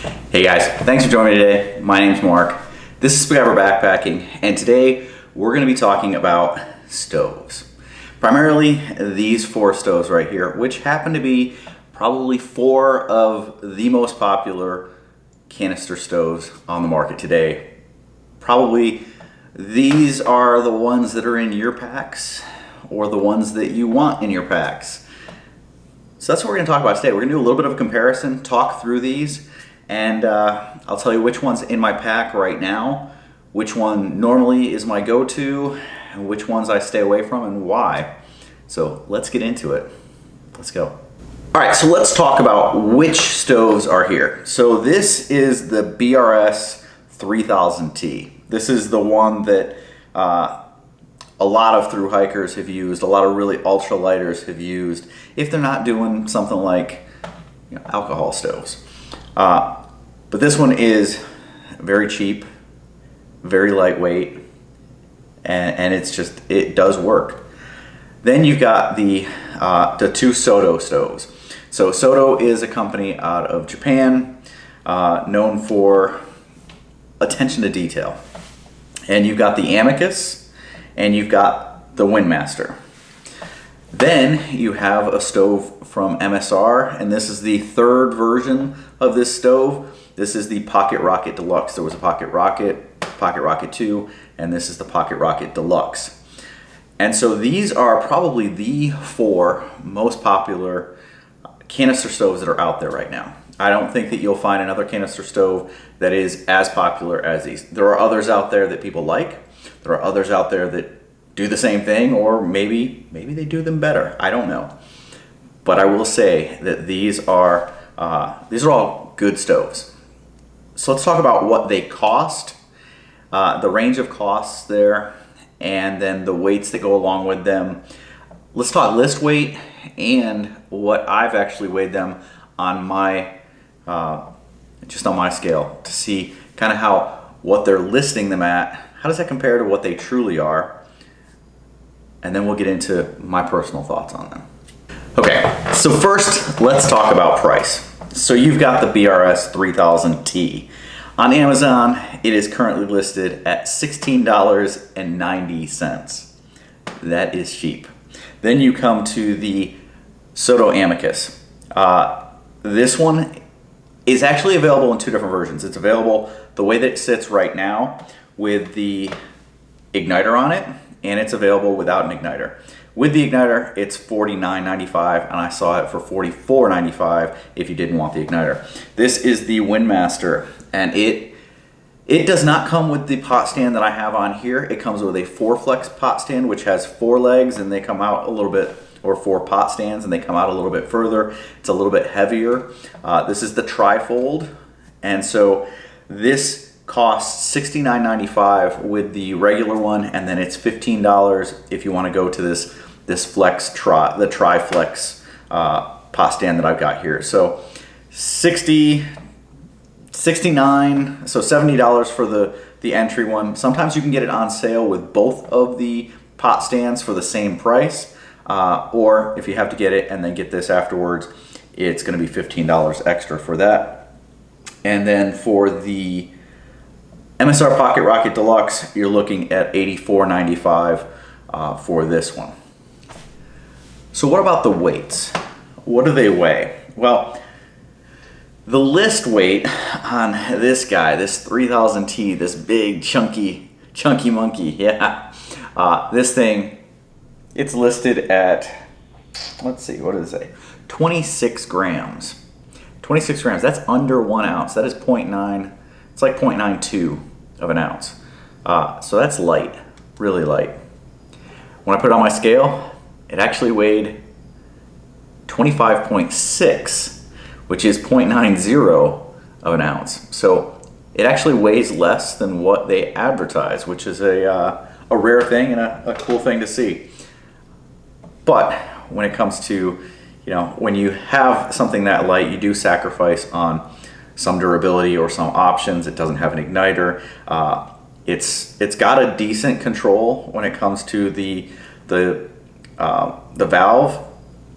Hey guys, thanks for joining me today. My name's Mark. This is Spiguyver Backpacking, and today we're going to be talking about stoves. Primarily these 4 stoves right here, which happen to be probably 4 of the most popular canister stoves on the market today. Probably these are the ones that are in your packs or the ones that you want in your packs. So that's what we're going to talk about today. We're going to do a little bit of a comparison, talk through these, and I'll tell you which one's in my pack right now, which one normally is my go-to, and which ones I stay away from and why. So let's get into it. Let's go. All right, so let's talk about which stoves are here. So this is the BRS 3000T. This is the one that a lot of thru hikers have used, a lot of really ultralighters have used, if they're not doing something like alcohol stoves. But this one is very cheap, very lightweight, and it does work. Then you've got the 2 Soto stoves. So Soto is a company out of Japan, known for attention to detail. And you've got the Amicus, and you've got the Windmaster. Then you have a stove from MSR, and this is the 3rd version of this stove. This is the Pocket Rocket Deluxe. There was a Pocket Rocket 2, and this is the Pocket Rocket Deluxe. And so these are probably the 4 most popular canister stoves that are out there right now. I don't think that you'll find another canister stove that is as popular as these. There are others out there that people like. There are others out there that do the same thing, or maybe they do them better. I don't know. But I will say that these are all good stoves. So let's talk about what they cost, the range of costs there, and then the weights that go along with them. Let's talk list weight and what I've actually weighed them on my, just on my scale, to see kind of what they're listing them at. How does that compare to what they truly are? And then we'll get into my personal thoughts on them. Okay, so first let's talk about price. So you've got the BRS 3000T. On Amazon, it is currently listed at $16.90. That is cheap. Then you come to the Soto Amicus. This one is actually available in 2 different versions. It's available the way that it sits right now with the igniter on it, and it's available without an igniter. With the igniter, it's $49.95, and I saw it for $44.95 if you didn't want the igniter. This is the Windmaster, and it does not come with the pot stand that I have on here. It comes with a 4-flex pot stand, which has 4 legs, and they come out a little bit, or 4 pot stands, and they come out a little bit further. It's a little bit heavier. This is the trifold, and so this costs $69.95 with the regular one, and then it's $15 if you want to go to this flex the tri-flex pot stand that I've got here. So $69, so $70 for the entry one. Sometimes you can get it on sale with both of the pot stands for the same price, or if you have to get it and then get this afterwards, it's going to be $15 extra for that. And then for the MSR Pocket Rocket Deluxe, you're looking at $84.95 for this one. So what about the weights? What do they weigh? Well, the list weight on this guy, this 3000T, this big chunky monkey, yeah. This thing, it's listed at, let's see, what does it say? 26 grams. 26 grams, that's under 1 ounce. That is 0.9. It's like 0.92 of an ounce. So that's light, really light. When I put it on my scale, it actually weighed 25.6, which is 0.90 of an ounce. So it actually weighs less than what they advertise, which is a rare thing and a cool thing to see. But when it comes to, when you have something that light, you do sacrifice on some durability or some options. It doesn't have an igniter. It's got a decent control when it comes to the valve,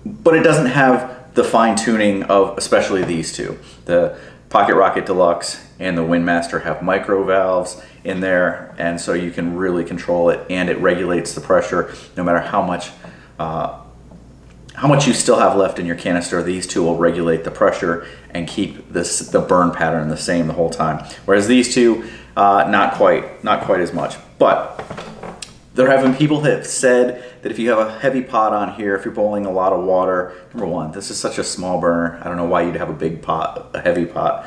but it doesn't have the fine tuning of especially these two. The Pocket Rocket Deluxe and the Windmaster have micro valves in there, and so you can really control it, and it regulates the pressure no matter how much you still have left in your canister. These two will regulate the pressure and keep the burn pattern the same the whole time. Whereas these two, not quite as much. But there have been people that have said that if you have a heavy pot on here, if you're boiling a lot of water, number one, this is such a small burner. I don't know why you'd have a big pot, a heavy pot.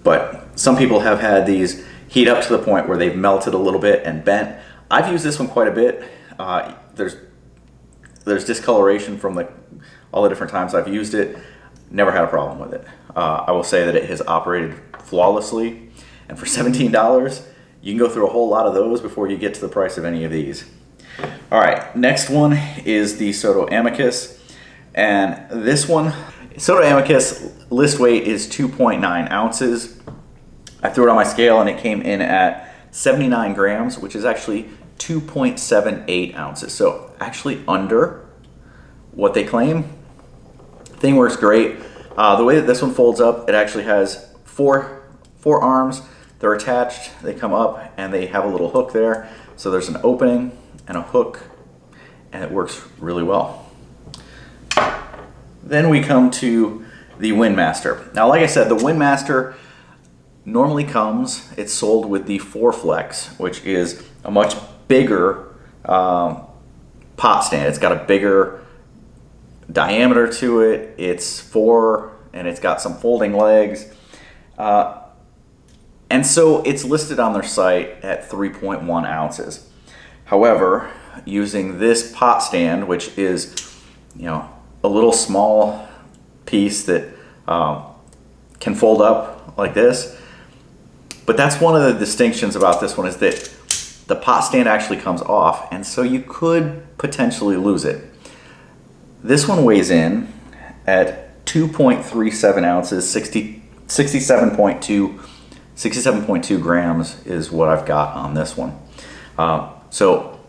But some people have had these heat up to the point where they've melted a little bit and bent. I've used this one quite a bit. There's discoloration from all the different times I've used it. Never had a problem with it. I will say that it has operated flawlessly. And for $17, you can go through a whole lot of those before you get to the price of any of these. All right, next one is the Soto Amicus. And this one, Soto Amicus list weight is 2.9 ounces. I threw it on my scale and it came in at 79 grams, which is actually 2.78 ounces. So actually under what they claim. Thing works great. The way that this one folds up, it actually has four arms. They're attached, they come up, and they have a little hook there. So there's an opening and a hook, and it works really well. Then we come to the Windmaster. Now, like I said, the Windmaster normally comes, it's sold with the 4Flex, which is a much bigger pot stand. It's got a bigger diameter to it. It's 4, and it's got some folding legs. And so it's listed on their site at 3.1 ounces. However, using this pot stand, which is, a little small piece that can fold up like this, but that's one of the distinctions about this one, is that the pot stand actually comes off, and so you could potentially lose it. This one weighs in at 2.37 ounces, 67.2 grams is what I've got on this one. So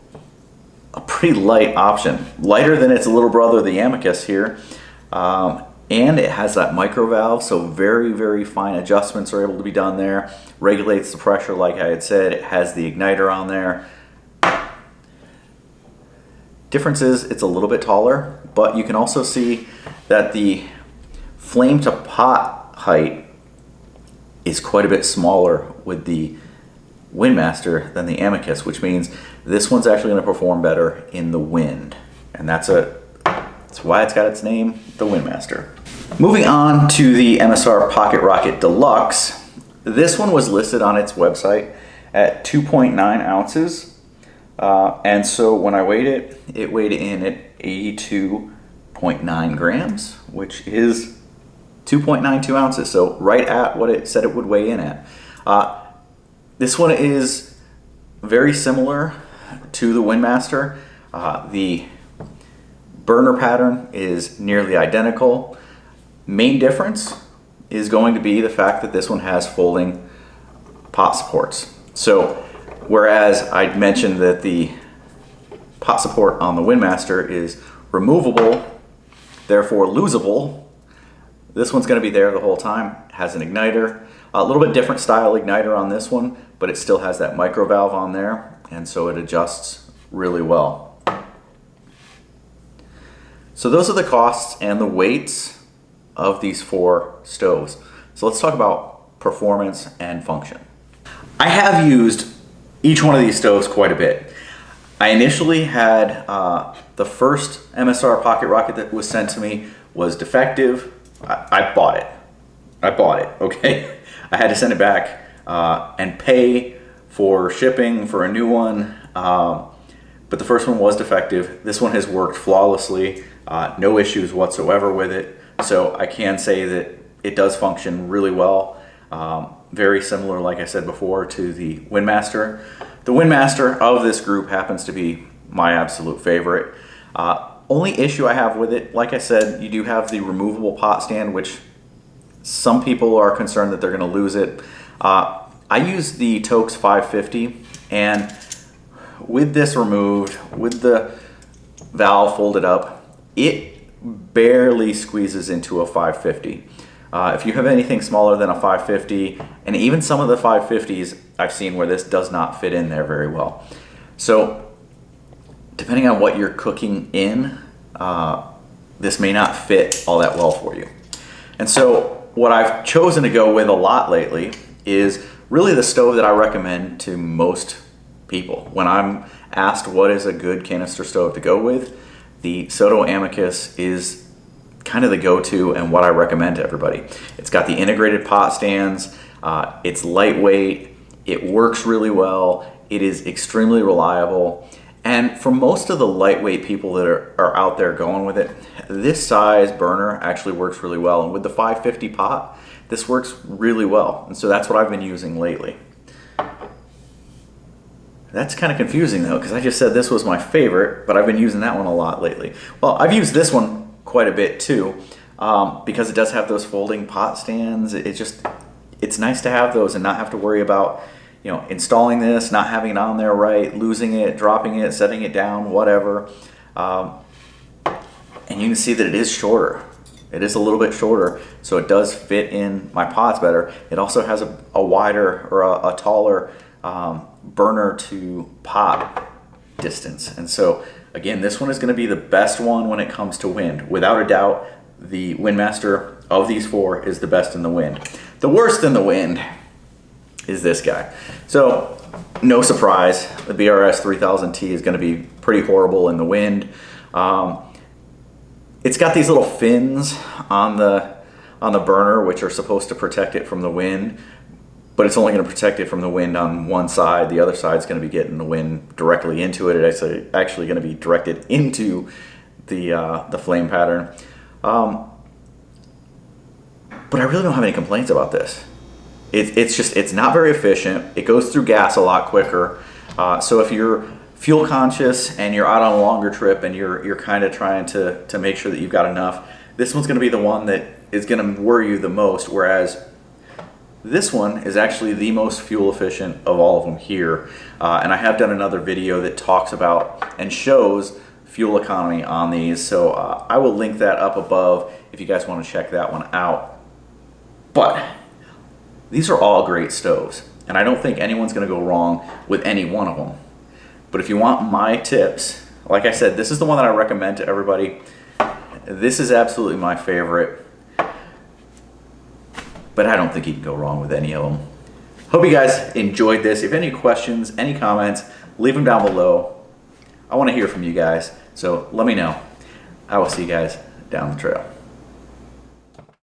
a pretty light option, lighter than its little brother, the Amicus here. And it has that micro valve, so very, very fine adjustments are able to be done there. Regulates the pressure, like I had said. It has the igniter on there. Difference is it's a little bit taller, but you can also see that the flame to pot height is quite a bit smaller with the Windmaster than the Amicus, which means this one's actually going to perform better in the wind. And that's why it's got its name, the Windmaster. Moving on to the MSR Pocket Rocket Deluxe. This one was listed on its website at 2.9 ounces. And so when I weighed it, it weighed in at 82.9 grams, which is 2.92 ounces. So right at what it said it would weigh in at. This one is very similar to the Windmaster. The burner pattern is nearly identical. Main difference is going to be the fact that this one has folding pot supports. So whereas I mentioned that the pot support on the Windmaster is removable, therefore losable, this one's going to be there the whole time. It has an igniter, a little bit different style igniter on this one, but it still has that micro valve on there, and so it adjusts really well. So those are the costs and the weights of these 4 stoves. So let's talk about performance and function. I have used each one of these stoves quite a bit. I initially had the first MSR Pocket Rocket that was sent to me was defective. I bought it. Okay? I had to send it back and pay for shipping for a new one. But the first one was defective. This one has worked flawlessly. No issues whatsoever with it. So I can say that it does function really well. Very similar, like I said before, to the Windmaster. The Windmaster of this group happens to be my absolute favorite. Only issue I have with it, like I said, you do have the removable pot stand, which some people are concerned that they're going to lose it. I use the Toaks 550, and with this removed, with the valve folded up, it barely squeezes into a 550. If you have anything smaller than a 550, and even some of the 550s I've seen where this does not fit in there very well. So depending on what you're cooking in, this may not fit all that well for you. And so what I've chosen to go with a lot lately is really the stove that I recommend to most people. When I'm asked what is a good canister stove to go with, the Soto Amicus is kind of the go-to and what I recommend to everybody. It's got the integrated pot stands, it's lightweight, it works really well, it is extremely reliable, and for most of the lightweight people that are out there going with it, this size burner actually works really well. And with the 550 pot, this works really well, and so that's what I've been using lately. That's kind of confusing though, because I just said this was my favorite, but I've been using that one a lot lately. Well, I've used this one quite a bit too, because it does have those folding pot stands. It's nice to have those and not have to worry about, you know, installing this, not having it on there right, losing it, dropping it, setting it down, whatever. And you can see that it is shorter. It is a little bit shorter, so it does fit in my pots better. It also has a wider or a taller burner to pot distance, and so again, this one is going to be the best one when it comes to wind. Without a doubt, the Windmaster of these four is the best in the wind. The worst in the wind is this guy. So, no surprise, the BRS 3000T is going to be pretty horrible in the wind. It's got these little fins on the burner, which are supposed to protect it from the wind, but it's only going to protect it from the wind on one side. The other side is going to be getting the wind directly into it. It's actually going to be directed into the flame pattern. But I really don't have any complaints about this. It's not very efficient. It goes through gas a lot quicker. So if you're fuel conscious and you're out on a longer trip and you're kind of trying to make sure that you've got enough, this one's going to be the one that is going to worry you the most, whereas this one is actually the most fuel efficient of all of them here. And I have done another video that talks about and shows fuel economy on these. So I will link that up above if you guys want to check that one out. But these are all great stoves, and I don't think anyone's going to go wrong with any one of them. But if you want my tips, like I said, this is the one that I recommend to everybody. This is absolutely my favorite, but I don't think you can go wrong with any of them. Hope you guys enjoyed this. If you have any questions, any comments, leave them down below. I want to hear from you guys, so let me know. I will see you guys down the trail.